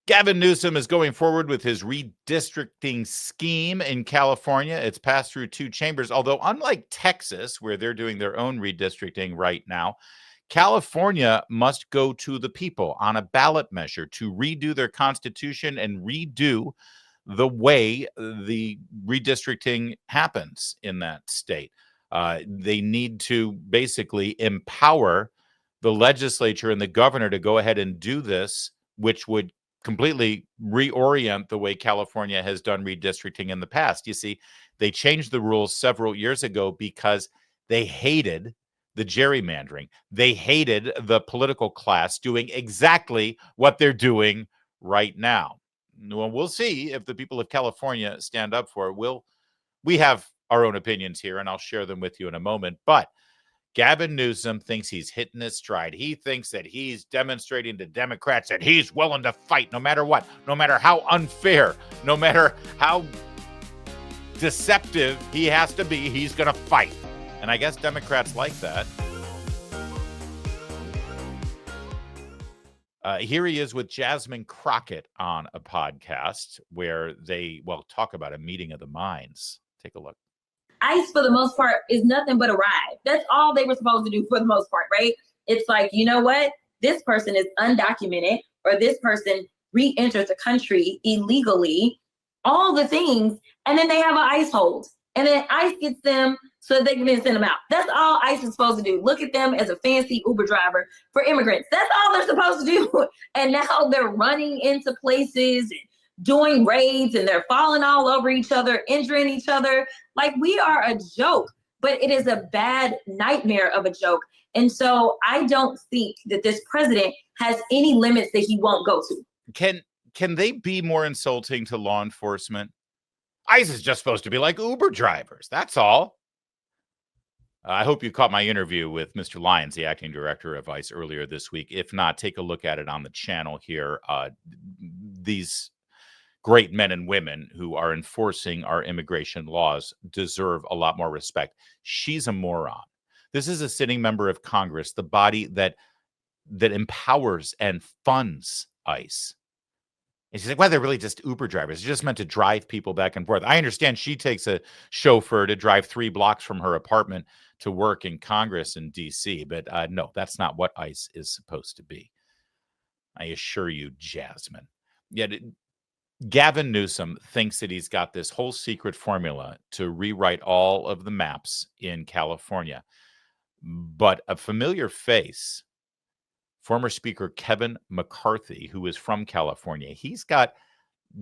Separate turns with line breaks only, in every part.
Gavin Newsom is going forward with his redistricting scheme in California. It's passed through two chambers, although unlike Texas, where they're doing their own redistricting right now, California must go to the people on a ballot measure to redo their constitution and redo the way the redistricting happens in that state. They need to basically empower the legislature and the governor to go ahead and do this, which would completely reorient the way California has done redistricting in the past. You see, they changed the rules several years ago because they hated the gerrymandering. They hated the political class doing exactly what they're doing right now. Well, we'll see if the people of California stand up for it. We have our own opinions here, and I'll share them with you in a moment. But Gavin Newsom thinks he's hitting his stride. He thinks that he's demonstrating to Democrats that he's willing to fight no matter what, no matter how unfair, no matter how deceptive he has to be, he's going to fight. And I guess Democrats like that. Here he is with Jasmine Crockett on a podcast where they, talk about a meeting of the minds. Take a look.
ICE, for the most part, is nothing but a ride. That's all they were supposed to do for the most part, right? It's like, you know what? This person is undocumented, or this person re-enters the country illegally, all the things, and then they have an ICE hold. And then ICE gets them so that they can then send them out. That's all ICE is supposed to do. Look at them as a fancy Uber driver for immigrants. That's all they're supposed to do. And now they're running into places and doing raids, and they're falling all over each other, injuring each other. Like, we are a joke, but it is a bad nightmare of a joke. And so I don't think that this president has any limits that he won't go to.
Can they be more insulting to law enforcement? ICE is just supposed to be like Uber drivers. That's all. I hope you caught my interview with Mr. Lyons, the acting director of ICE, earlier this week. If not, take a look at it on the channel here. These great men and women who are enforcing our immigration laws deserve a lot more respect. She's a moron. This is a sitting member of Congress, the body that empowers and funds ICE. And she's like, well, they're really just Uber drivers. It's just meant to drive people back and forth. I understand she takes a chauffeur to drive 3 blocks from her apartment to work in Congress in D.C., but no, that's not what ICE is supposed to be. I assure you, Jasmine. Yet Gavin Newsom thinks that he's got this whole secret formula to rewrite all of the maps in California. But a familiar face, former Speaker Kevin McCarthy, who is from California, he's got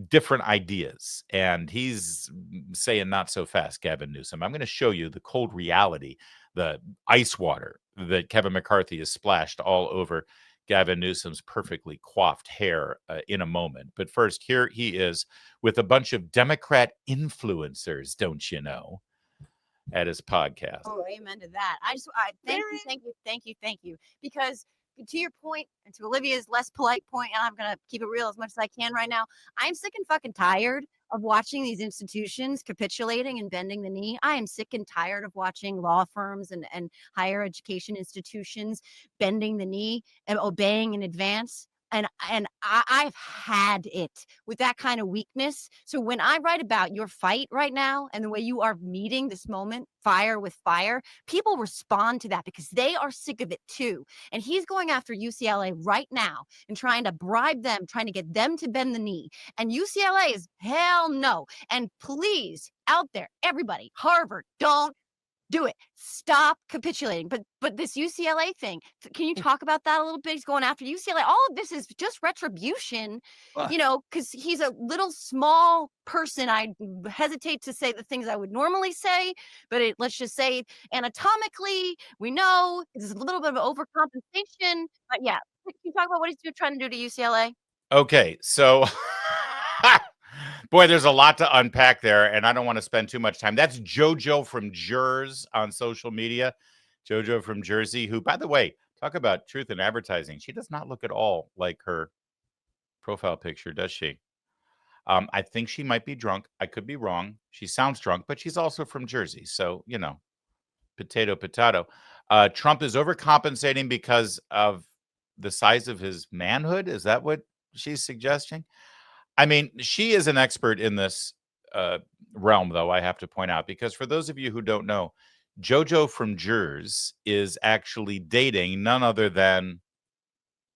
different ideas, and he's saying not so fast, Gavin Newsom. I'm going to show you the cold reality, the ice water that Kevin McCarthy has splashed all over Gavin Newsom's perfectly coiffed hair in a moment. But first, here he is with a bunch of Democrat influencers, don't you know, at his podcast.
Oh, amen to that. Thank you. Because to your point, and to Olivia's less polite point, and I'm going to keep it real as much as I can right now, I'm sick and fucking tired of watching these institutions capitulating and bending the knee. I am sick and tired of watching law firms and higher education institutions bending the knee and obeying in advance. And I've had it with that kind of weakness. So when I write about your fight right now and the way you are meeting this moment, fire with fire, people respond to that because they are sick of it too. And he's going after UCLA right now and trying to bribe them, trying to get them to bend the knee. And UCLA is hell no. And please, out there, everybody, Harvard, don't do it. Stop capitulating. But this UCLA thing, can you talk about that a little bit? He's going after UCLA. All of this is just retribution, because he's a little small person. I hesitate to say the things I would normally say, but let's just say anatomically, we know it's a little bit of overcompensation. But yeah, can you talk about what he's trying to do to UCLA?
Okay, so boy, there's a lot to unpack there, and I don't want to spend too much time. That's JoJo from Jers on social media. JoJo from Jersey, who, by the way, talk about truth in advertising. She does not look at all like her profile picture, does she? I think she might be drunk. I could be wrong. She sounds drunk, but she's also from Jersey. So, potato. Trump is overcompensating because of the size of his manhood. Is that what she's suggesting? I mean, she is an expert in this realm, though, I have to point out, because for those of you who don't know, JoJo from Jers is actually dating none other than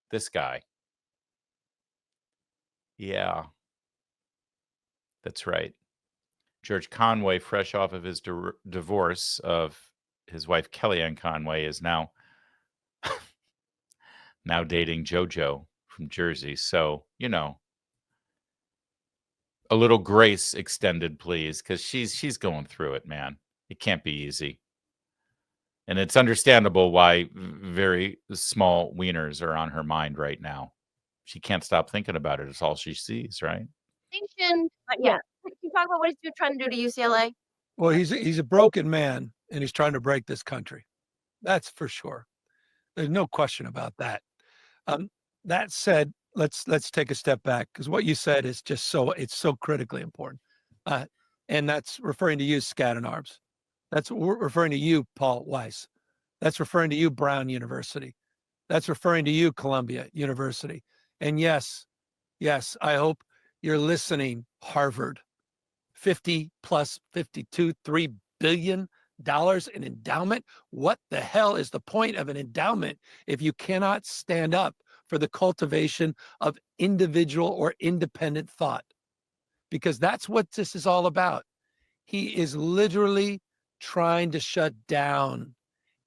this guy. Yeah, that's right. George Conway, fresh off of his divorce of his wife Kellyanne Conway, is now dating JoJo from Jersey. So, you know, a little grace extended, please, because she's going through it, man. It can't be easy. And it's understandable why very small wieners are on her mind right now. She can't stop thinking about it. It's all she sees, right?
Distinction. Yeah. Can you talk about what he's trying to do to UCLA?
Well, he's a broken man, and he's trying to break this country. That's for sure. There's no question about that. That said, let's take a step back, because what you said is just it's so critically important. And that's referring to you, Skadden Arps. That's referring to you, Paul Weiss. That's referring to you, Brown University. That's referring to you, Columbia University. And yes, I hope you're listening, Harvard. 50 plus 52, $3 billion in endowment. What the hell is the point of an endowment if you cannot stand up for the cultivation of individual or independent thought? Because that's what this is all about. He is literally trying to shut down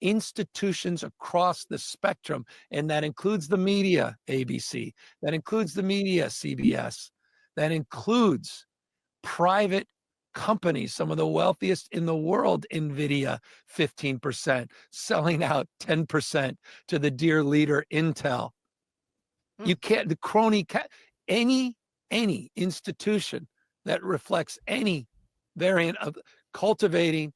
institutions across the spectrum, and that includes the media, ABC, that includes the media, CBS, that includes private companies, some of the wealthiest in the world, NVIDIA, 15%, selling out 10% to the dear leader, Intel. You can't, the crony, any institution that reflects any variant of cultivating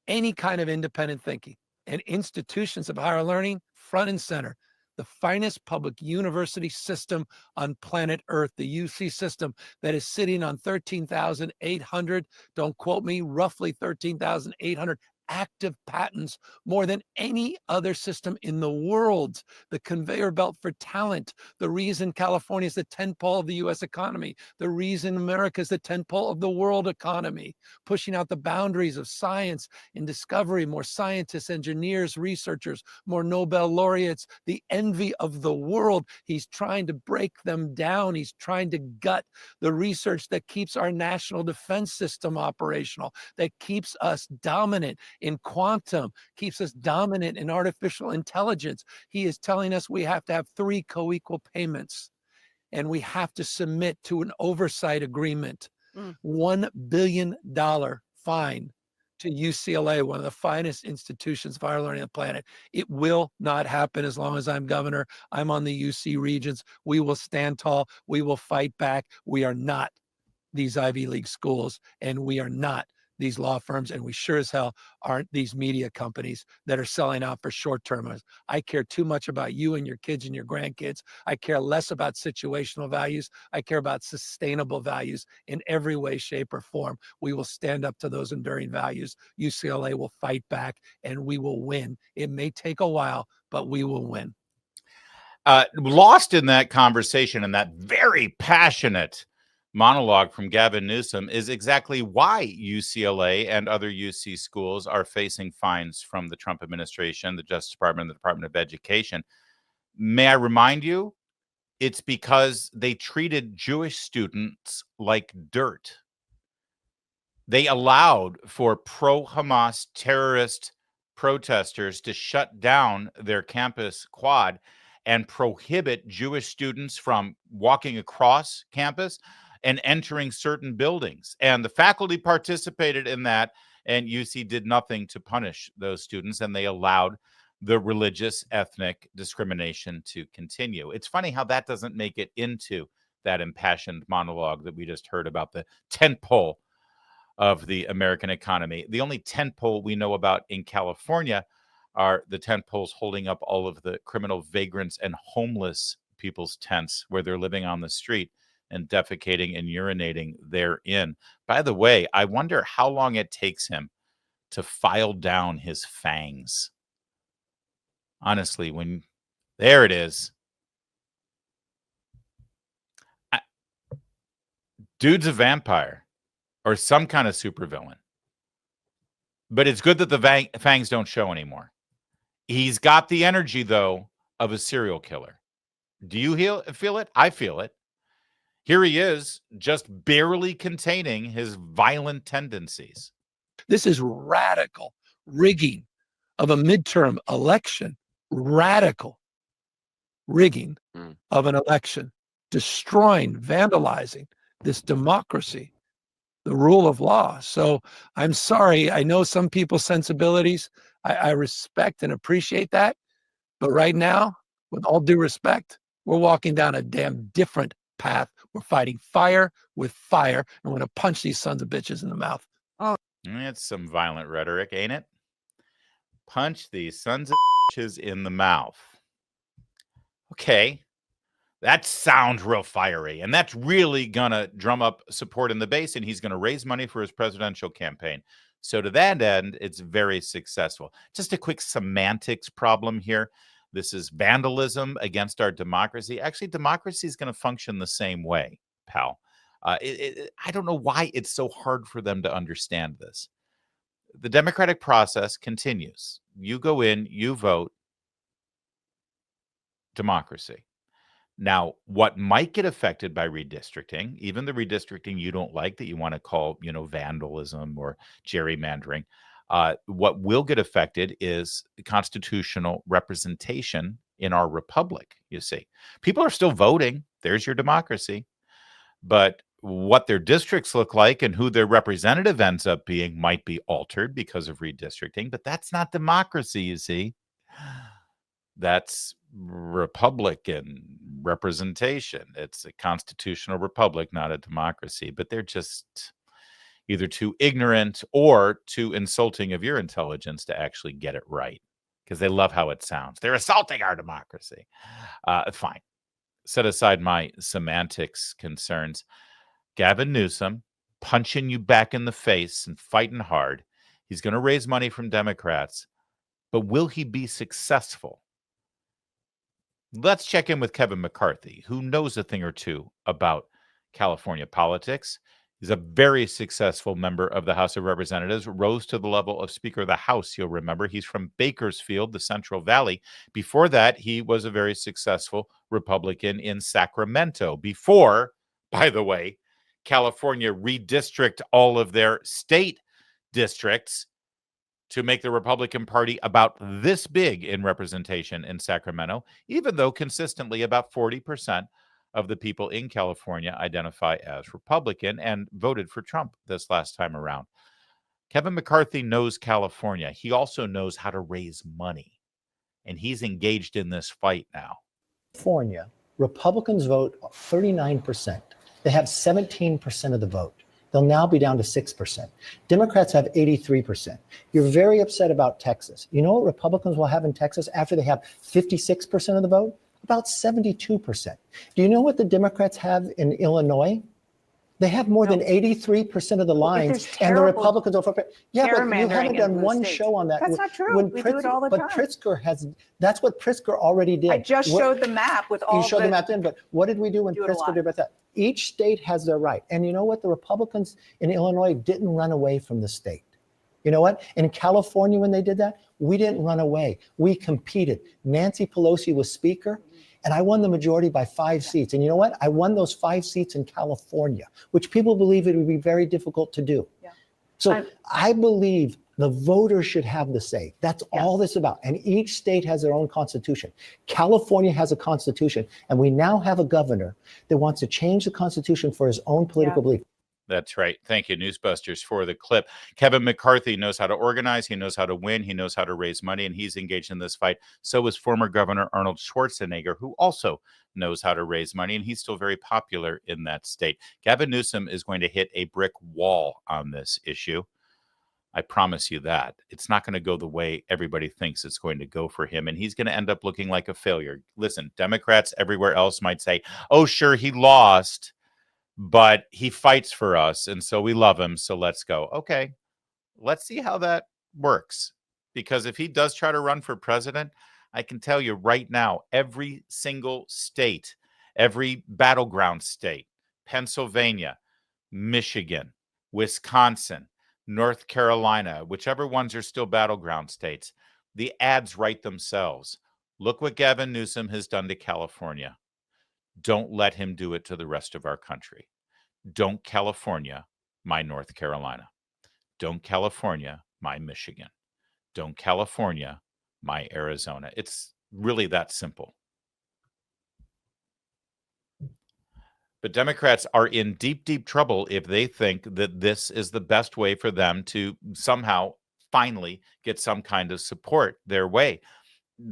any kind of independent thinking, and institutions of higher learning, front and center. The finest public university system on planet Earth, the UC system, that is sitting on 13,800, don't quote me, roughly 13,800 active patents, more than any other system in the world. The conveyor belt for talent, the reason California is the tentpole of the US economy, the reason America is the tentpole of the world economy, pushing out the boundaries of science and discovery, more scientists, engineers, researchers, more Nobel laureates, the envy of the world. He's trying to break them down. He's trying to gut the research that keeps our national defense system operational, that keeps us dominant in quantum, keeps us dominant in artificial intelligence. He is telling us we have to have 3 co-equal payments, and we have to submit to an oversight agreement. $1 billion fine to UCLA, one of the finest institutions of higher learning on the planet. It will not happen as long as I'm governor. I'm on the UC Regents. We will stand tall. We will fight back. We are not these Ivy League schools, and we are not these law firms, and we sure as hell aren't these media companies that are selling out for short-termers. I care too much about you and your kids and your grandkids. I care less about situational values. I care about sustainable values in every way, shape, or form. We will stand up to those enduring values. UCLA will fight back, and we will win. It may take a while, but we will win.
Lost in that conversation and that very passionate monologue from Gavin Newsom is exactly why UCLA and other UC schools are facing fines from the Trump administration, the Justice Department, and the Department of Education. May I remind you, it's because they treated Jewish students like dirt. They allowed for pro-Hamas terrorist protesters to shut down their campus quad and prohibit Jewish students from walking across campus and entering certain buildings. And the faculty participated in that, and UC did nothing to punish those students, and they allowed the religious ethnic discrimination to continue. It's funny how that doesn't make it into that impassioned monologue that we just heard about the tentpole of the American economy. The only tentpole we know about in California are the tent poles holding up all of the criminal vagrants and homeless people's tents where they're living on the street and defecating and urinating therein. By the way, I wonder how long it takes him to file down his fangs. Honestly, there it is. Dude's a vampire or some kind of supervillain. But it's good that the fangs don't show anymore. He's got the energy, though, of a serial killer. Do you feel it? I feel it. Here he is, just barely containing his violent tendencies.
This is radical rigging of a midterm election. Radical rigging of an election, destroying, vandalizing this democracy, the rule of law. So I'm sorry. I know some people's sensibilities. I respect and appreciate that. But right now, with all due respect, we're walking down a damn different path. We're fighting fire with fire. And we're going to punch these sons of bitches in the mouth.
Oh,
it's some violent rhetoric, ain't it? Punch these sons of bitches in the mouth. Okay. That sounds real fiery, and that's really going to drum up support in the base, and he's going to raise money for his presidential campaign. So to that end, it's very successful. Just a quick semantics problem here. This is vandalism against our democracy. Actually, democracy is going to function the same way, pal. I don't know why it's so hard for them to understand this. The democratic process continues. You go in, you vote, democracy. Now, what might get affected by redistricting, even the redistricting you don't like that you want to call, vandalism or gerrymandering, what will get affected is constitutional representation in our republic, you see. People are still voting. There's your democracy. But what their districts look like and who their representative ends up being might be altered because of redistricting. But that's not democracy, you see. That's Republican representation. It's a constitutional republic, not a democracy. But they're just either too ignorant or too insulting of your intelligence to actually get it right, because they love how it sounds. They're assaulting our democracy. Fine. Set aside my semantics concerns. Gavin Newsom punching you back in the face and fighting hard. He's going to raise money from Democrats. But will he be successful? Let's check in with Kevin McCarthy, who knows a thing or two about California politics. He's a very successful member of the House of Representatives, rose to the level of Speaker of the House. You'll remember he's from Bakersfield, the Central Valley. Before that, he was a very successful Republican in Sacramento. Before, by the way, California redistrict all of their state districts to make the Republican Party about this big in representation in Sacramento, even though consistently about 40% of the people in California identify as Republican and voted for Trump this last time around. Kevin McCarthy knows California. He also knows how to raise money, and he's engaged in this fight now.
California, Republicans vote 39%. They have 17% of the vote. They'll now be down to 6%. Democrats have 83%. You're very upset about Texas. You know what Republicans will have in Texas after they have 56% of the vote? About 72%. Do you know what the Democrats have in Illinois? They have more than 83% of the lines, and the Republicans are for. Yeah, but you haven't done one show on that.
That's not true. We do it all the time.
But Pritzker has. That's what Pritzker already did.
I just showed the map with all.
You showed the map then, but what did we do when Pritzker did about that? Each state has their right, and you know what? The Republicans in Illinois didn't run away from the state. You know what? In California, when they did that, we didn't run away. We competed. Nancy Pelosi was Speaker. And I won the majority by 5 seats. And you know what? I won those 5 seats in California, which people believe it would be very difficult to do. Yeah. So I believe the voters should have the say. That's all this about. And each state has their own constitution. California has a constitution. And we now have a governor that wants to change the constitution for his own political belief.
That's right. Thank you, Newsbusters, for the clip. Kevin McCarthy knows how to organize. He knows how to win. He knows how to raise money, and he's engaged in this fight. So is former Governor Arnold Schwarzenegger, who also knows how to raise money, and he's still very popular in that state. Gavin Newsom is going to hit a brick wall on this issue. I promise you that. It's not going to go the way everybody thinks it's going to go for him, and he's going to end up looking like a failure. Listen, Democrats everywhere else might say, oh, sure, he lost, but he fights for us, and so we love him, so let's go. Okay, let's see how that works. Because if he does try to run for president, I can tell you right now, every single state, every battleground state, Pennsylvania, Michigan, Wisconsin, North Carolina, whichever ones are still battleground states, the ads write themselves. Look what Gavin Newsom has done to California. Don't let him do it to the rest of our country. Don't California my North Carolina. Don't California my Michigan. Don't California my Arizona. It's really that simple. But Democrats are in deep, deep trouble if they think that this is the best way for them to somehow finally get some kind of support their way.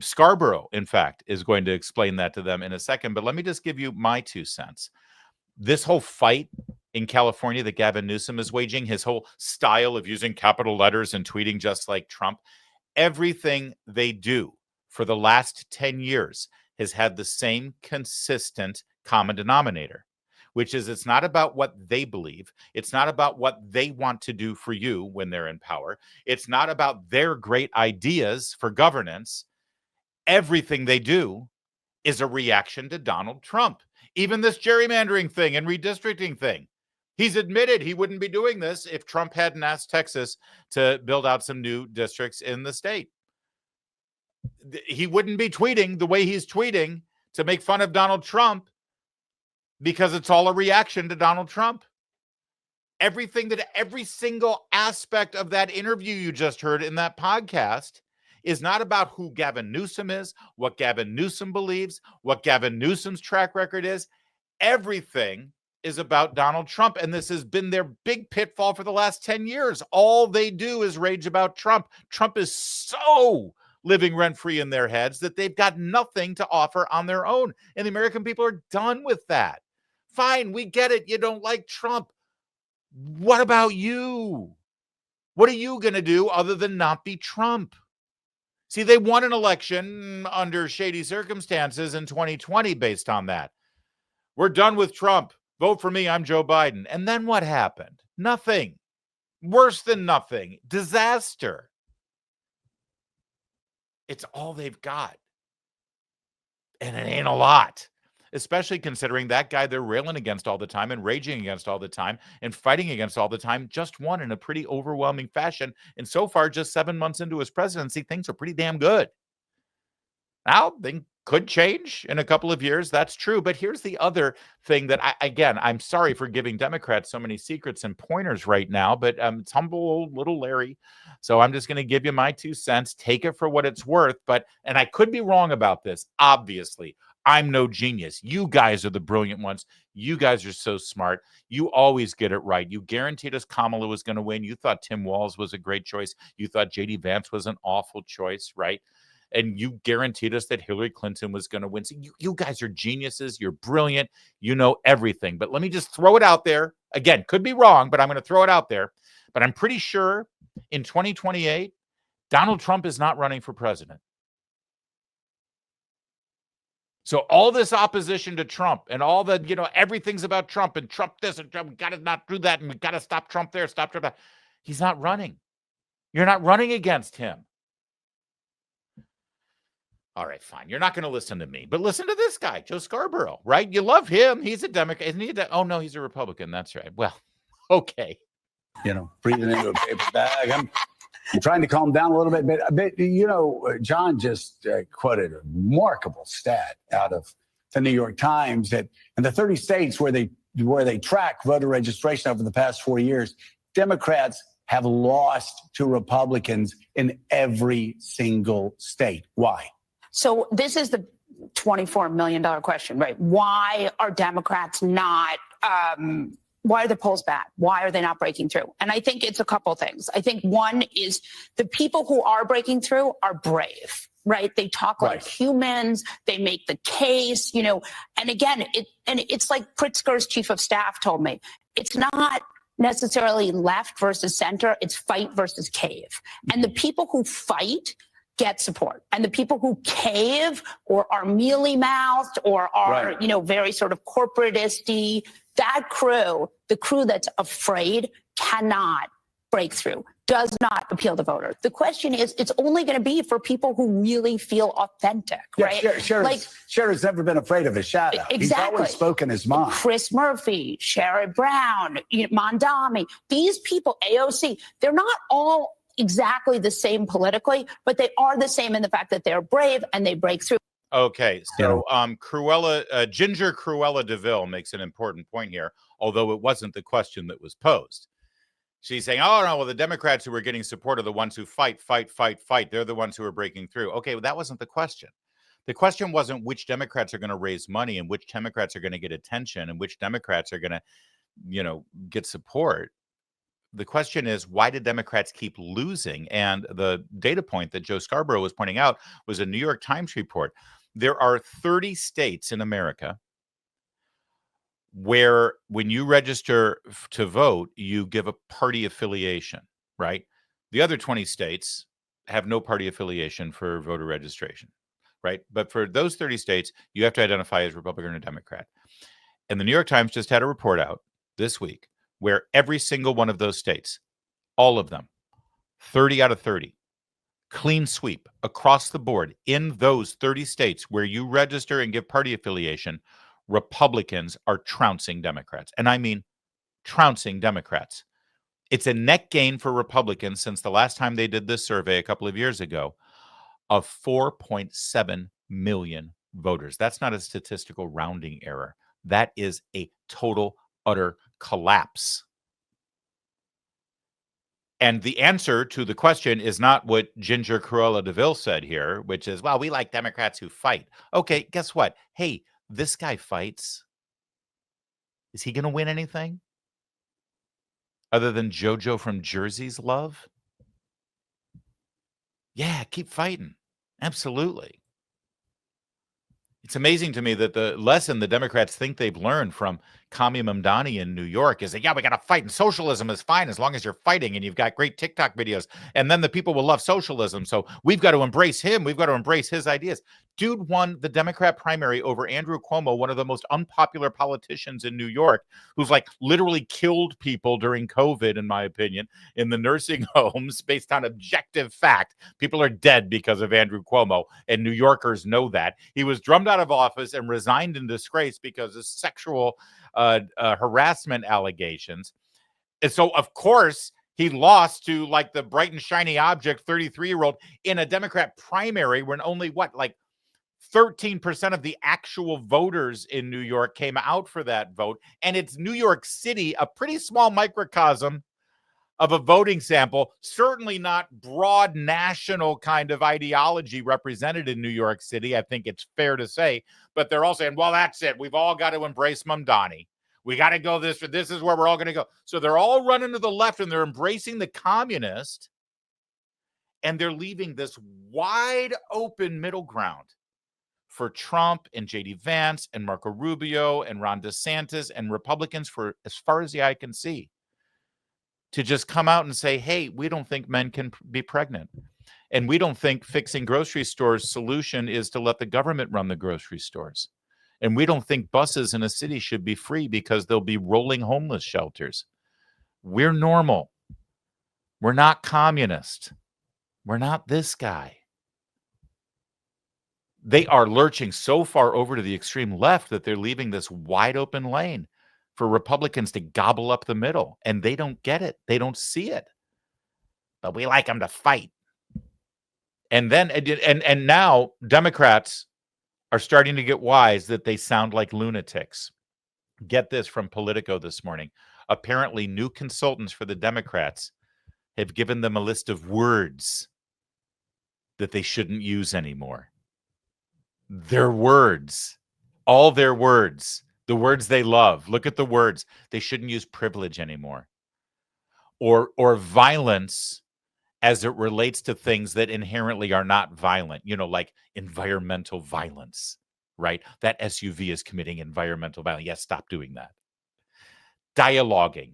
Scarborough, in fact, is going to explain that to them in a second. But let me just give you my 2 cents. This whole fight in California that Gavin Newsom is waging, his whole style of using capital letters and tweeting just like Trump, everything they do for the last 10 years has had the same consistent common denominator, which is it's not about what they believe. It's not about what they want to do for you when they're in power. It's not about their great ideas for governance. Everything they do is a reaction to Donald Trump. Even this gerrymandering thing and redistricting thing. He's admitted he wouldn't be doing this if Trump hadn't asked Texas to build out some new districts in the state. He wouldn't be tweeting the way he's tweeting to make fun of Donald Trump because it's all a reaction to Donald Trump. Every single aspect of that interview you just heard in that podcast is not about who Gavin Newsom is, what Gavin Newsom believes, what Gavin Newsom's track record is. Everything is about Donald Trump, and this has been their big pitfall for the last 10 years. All they do is rage about Trump. Trump is so living rent-free in their heads that they've got nothing to offer on their own, and the American people are done with that. Fine, we get it. You don't like Trump. What about you? What are you going to do other than not be Trump? See, they won an election under shady circumstances in 2020 based on that. We're done with Trump. Vote for me. I'm Joe Biden. And then what happened? Nothing. Worse than nothing. Disaster. It's all they've got. And it ain't a lot. Especially considering that guy they're railing against all the time and raging against all the time and fighting against all the time just won in a pretty overwhelming fashion. And so far, just 7 months into his presidency, things are pretty damn good. Now, things could change in a couple of years. That's true. But here's the other thing that, I'm sorry for giving Democrats so many secrets and pointers right now, but it's humble old little Larry. So I'm just going to give you my 2 cents. Take it for what it's worth. And I could be wrong about this, obviously. I'm no genius. You guys are the brilliant ones. You guys are so smart. You always get it right. You guaranteed us Kamala was going to win. You thought Tim Walz was a great choice. You thought J.D. Vance was an awful choice, right? And you guaranteed us that Hillary Clinton was going to win. So you guys are geniuses. You're brilliant. You know everything. But let me just throw it out there. Again, could be wrong, but I'm going to throw it out there. But I'm pretty sure in 2028, Donald Trump is not running for president. So all this opposition to Trump and all the, everything's about Trump and Trump this and Trump, we got to not do that. And we got to stop Trump there, stop Trump there. He's not running. You're not running against him. All right, fine. You're not going to listen to me, but listen to this guy, Joe Scarborough, right? You love him. He's a Democrat. Isn't he? Oh, no, he's a Republican. That's right. Well, okay.
Breathing into a paper bag. I'm trying to calm down a little bit, but John just quoted a remarkable stat out of the New York Times that in the 30 states where they track voter registration over the past 4 years, Democrats have lost to Republicans in every single state. Why?
So this is the $24 million question, right? Why are Democrats not, why are the polls bad? Why are they not breaking through? And I think it's a couple things. I think one is the people who are breaking through are brave, right? They talk like humans. They make the case, and again, it's like Pritzker's chief of staff told me, it's not necessarily left versus center. It's fight versus cave. And the people who fight get support. And the people who cave or are mealy-mouthed or are, very sort of corporatist-y, that crew, the crew that's afraid, cannot breakthrough, does not appeal to voters. The question is, it's only going to be for people who really feel authentic, right?
Sherrod's never been afraid of his shadow.
Exactly.
He's always spoken his mind.
Chris Murphy, Sherrod Brown, Mondami, these people, AOC, they're not all exactly the same politically, but they are the same in the fact that they're brave and they break through.
Okay, so Ginger Cruella DeVille makes an important point here, although it wasn't the question that was posed. She's saying, oh, no, well, the Democrats who are getting support are the ones who fight. They're the ones who are breaking through. Okay, well, that wasn't the question. The question wasn't which Democrats are going to raise money and which Democrats are going to get attention and which Democrats are going to, get support. The question is, why did Democrats keep losing? And the data point that Joe Scarborough was pointing out was a New York Times report. There are 30 states in America where when you register to vote, you give a party affiliation, right? The other 20 states have no party affiliation for voter registration, right? But for those 30 states, you have to identify as Republican or Democrat. And the New York Times just had a report out this week where every single one of those states, all of them, 30 out of 30, clean sweep across the board in those 30 states where you register and give party affiliation, Republicans are trouncing Democrats. And I mean trouncing Democrats. It's a net gain for Republicans since the last time they did this survey a couple of years ago of 4.7 million voters. That's not a statistical rounding error. That is a total, utter collapse. And the answer to the question is not what Ginger Cruella DeVille said here, which is, well, we like Democrats who fight. Okay, guess what? Hey, this guy fights. Is he going to win anything other than JoJo from Jersey's love? Yeah, keep fighting. Absolutely. It's amazing to me that the lesson the Democrats think they've learned from Kami Mamdani in New York is that, yeah, we got to fight, and socialism is fine as long as you're fighting and you've got great TikTok videos, and then the people will love socialism. So we've got to embrace him. We've got to embrace his ideas. Dude won the Democrat primary over Andrew Cuomo, one of the most unpopular politicians in New York, who's like literally killed people during COVID, in my opinion, in the nursing homes based on objective fact. People are dead because of Andrew Cuomo, and New Yorkers know that. He was drummed out of office and resigned in disgrace because of sexual harassment allegations. And so, of course, he lost to like the bright and shiny object 33-year-old in a Democrat primary when only 13% of the actual voters in New York came out for that vote. And it's New York City, a pretty small microcosm of a voting sample, certainly not broad national kind of ideology represented in New York City. I think it's fair to say, but they're all saying, well, that's it. We've all got to embrace Mamdani. We got to go this is where we're all going to go. So they're all running to the left and they're embracing the communist, and they're leaving this wide open middle ground for Trump and J.D. Vance and Marco Rubio and Ron DeSantis and Republicans for as far as the eye can see to just come out and say, hey, we don't think men can be pregnant. And we don't think fixing grocery stores' solution is to let the government run the grocery stores. And we don't think buses in a city should be free because there'll be rolling homeless shelters. We're normal. We're not communist. We're not this guy. They are lurching so far over to the extreme left that they're leaving this wide open lane for Republicans to gobble up the middle. And they don't get it. They don't see it. But we like them to fight. And then, and now Democrats are starting to get wise that they sound like lunatics. Get this from Politico this morning. Apparently, new consultants for the Democrats have given them a list of words that they shouldn't use anymore. Their words, all their words, the words they love. Look at the words. They shouldn't use privilege anymore. Or violence as it relates to things that inherently are not violent, like environmental violence, right? That SUV is committing environmental violence. Yes, stop doing that. Dialoguing.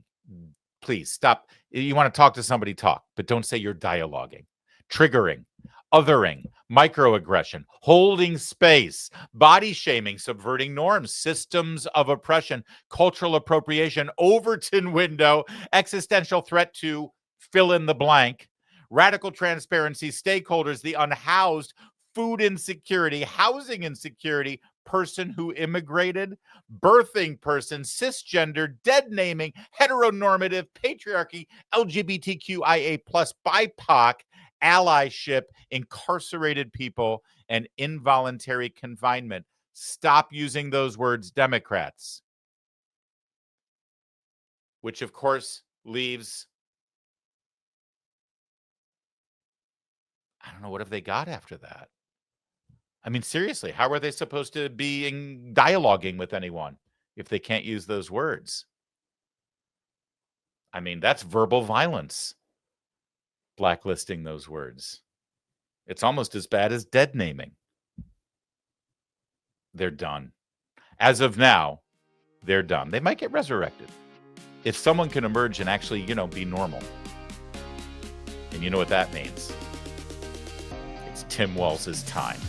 Please stop. You want to talk to somebody, talk, but don't say you're dialoguing. Triggering, othering, microaggression, holding space, body shaming, subverting norms, systems of oppression, cultural appropriation, Overton window, existential threat to fill in the blank, radical transparency, stakeholders, the unhoused, food insecurity, housing insecurity, person who immigrated, birthing person, cisgender, dead naming, heteronormative, patriarchy, LGBTQIA+, BIPOC, allyship, incarcerated people, and involuntary confinement. Stop using those words, Democrats. Which, of course, leaves, I don't know, what have they got after that? I mean, seriously, how are they supposed to be dialoguing with anyone if they can't use those words? I mean, that's verbal violence, blacklisting those words. It's almost as bad as dead naming. They're done. As of now, they're done. They might get resurrected if someone can emerge and actually, be normal. And you know what that means? It's Tim Walz's time.